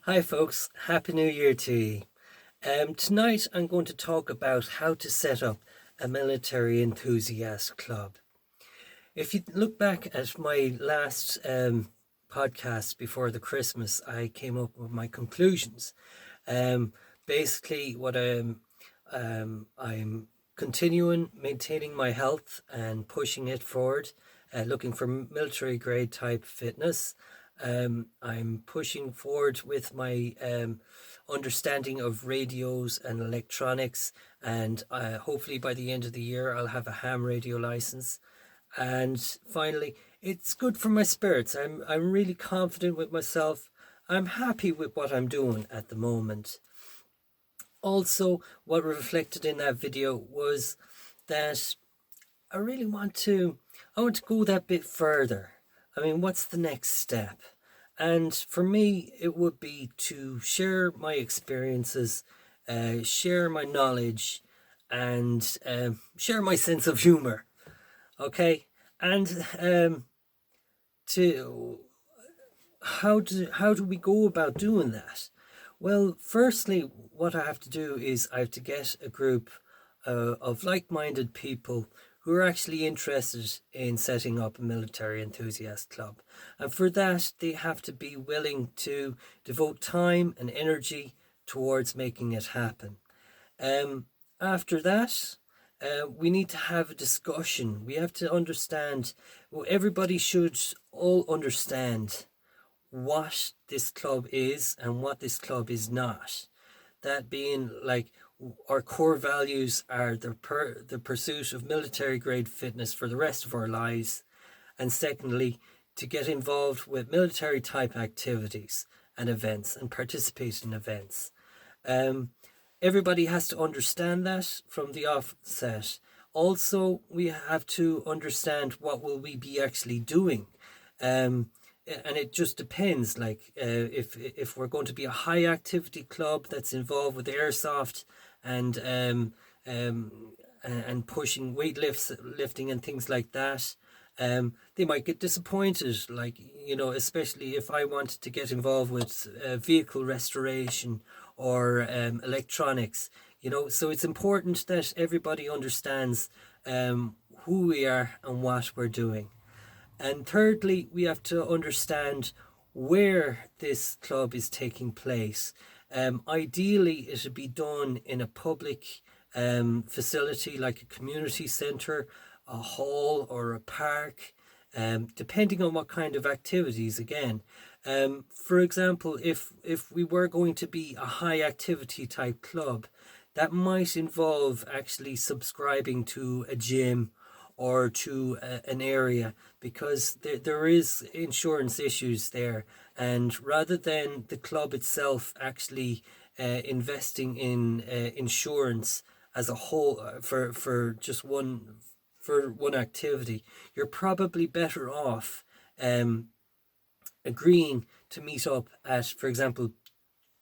Hi folks, Happy New Year to you. Tonight I'm going to talk about how to set up a military enthusiast club. If you look back at my last podcast before the Christmas, I came up with my conclusions. Basically, what I'm continuing maintaining my health and pushing it forward, looking for military grade type fitness. I'm pushing forward with my understanding of radios and electronics, and hopefully by the end of the year I'll have a ham radio license. And finally, it's good for my spirits. I'm really confident with myself. I'm happy with what I'm doing at the moment. Also, what reflected in that video was that I really want to go that bit further. I mean, what's the next step? And for me, it would be to share my experiences, share my knowledge, and share my sense of humor. Okay, and to how do we go about doing that? Well, firstly, what I have to do is I have to get a group of like-minded people who are actually interested in setting up a military enthusiast club. And for that, they have to be willing to devote time and energy towards making it happen. After that, we need to have a discussion. We have to understand, well, everybody should all understand what this club is and what this club is not. That being like our core values are the pursuit of military grade fitness for the rest of our lives, and secondly, to get involved with military type activities and events and participate in events. Everybody has to understand that from the offset. Also, we have to understand what will we be actually doing. And it just depends, like if we're going to be a high activity club that's involved with airsoft and and pushing lifting and things like that, they might get disappointed, like, especially if I wanted to get involved with vehicle restoration or electronics. So it's important that everybody understands who we are and what we're doing. And thirdly, we have to understand where this club is taking place. Ideally, it should be done in a public facility like a community centre, a hall, or a park, depending on what kind of activities. Again, for example, if we were going to be a high activity type club, that might involve actually subscribing to a gym or to an area, because there is insurance issues there, and rather than the club itself actually investing in insurance as a whole for just one activity, you're probably better off agreeing to meet up at, for example,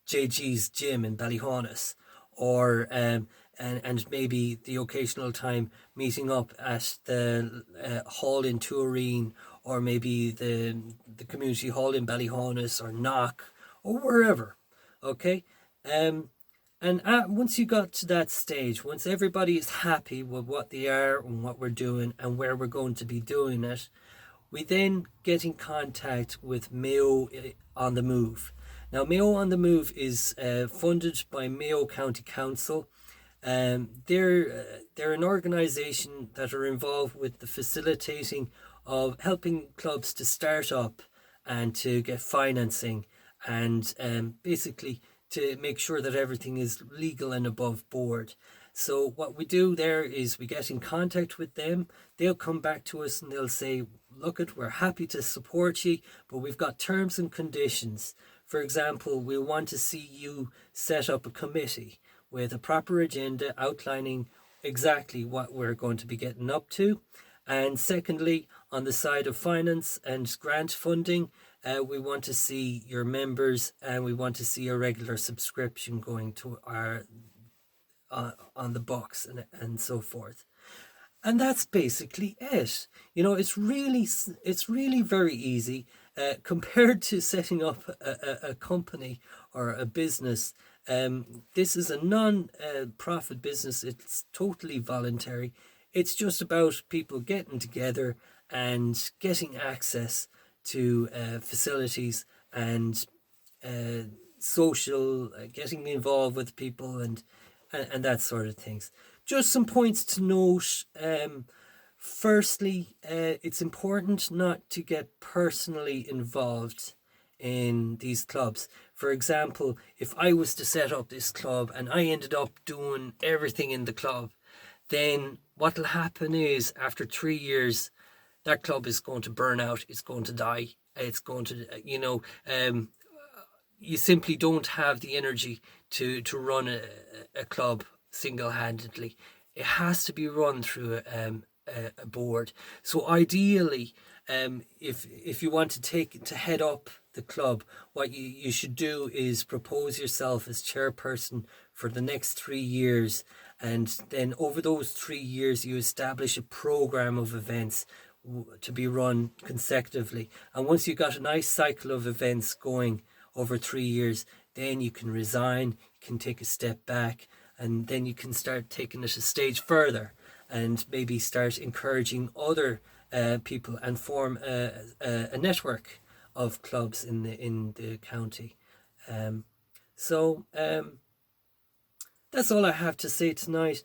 JG's gym in Ballyhonus, or and maybe the occasional time meeting up at the hall in Turin, or maybe the community hall in Ballyhonus or Knock or wherever. Okay, and once you got to that stage, once everybody is happy with what they are and what we're doing and where we're going to be doing it, we then get in contact with Mayo on the Move. Now, Mayo on the Move is funded by Mayo County Council. They're an organisation that are involved with the facilitating of helping clubs to start up and to get financing, and basically to make sure that everything is legal and above board. So what we do there is we get in contact with them. They'll come back to us and they'll say, look, we're happy to support you, but we've got terms and conditions. For example, we want to see you set up a committee with a proper agenda outlining exactly what we're going to be getting up to. And secondly, on the side of finance and grant funding, we want to see your members, and we want to see a regular subscription going to our on the box and so forth. And that's basically it. It's really very easy. compared to setting up a company or a business, this is a non-profit business. It's totally voluntary. It's just about people getting together and getting access to facilities and social, getting involved with people and that sort of things. Just some points to note. Firstly, it's important not to get personally involved in these clubs. For example, if I was to set up this club and I ended up doing everything in the club, then what will happen is after 3 years, that club is going to burn out, it's going to die, it's going to, you simply don't have the energy to run a club single-handedly. It has to be run through a board. So ideally, if you want to head up the club, what you should do is propose yourself as chairperson for the next 3 years, and then over those 3 years you establish a program of events to be run consecutively. And once you've got a nice cycle of events going over 3 years, then you can resign, you can take a step back, and then you can start taking it a stage further and maybe start encouraging other people and form a network of clubs in the county. So that's all I have to say tonight.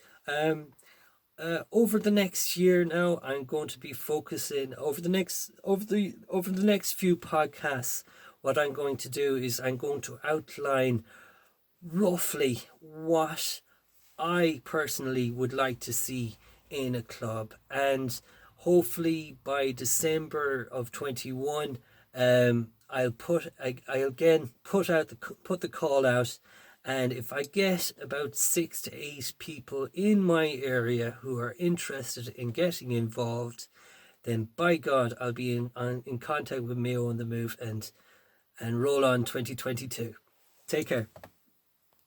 Over the next year now, I'm going to be focusing over the next few podcasts. What I'm going to do is I'm going to outline roughly what I personally would like to see in a club, and hopefully by December of 21, I'll put the call out, and if I get about 6 to 8 people in my area who are interested in getting involved, then by God, I'll be in contact with Mayo on the Move and roll on 2022. Take care.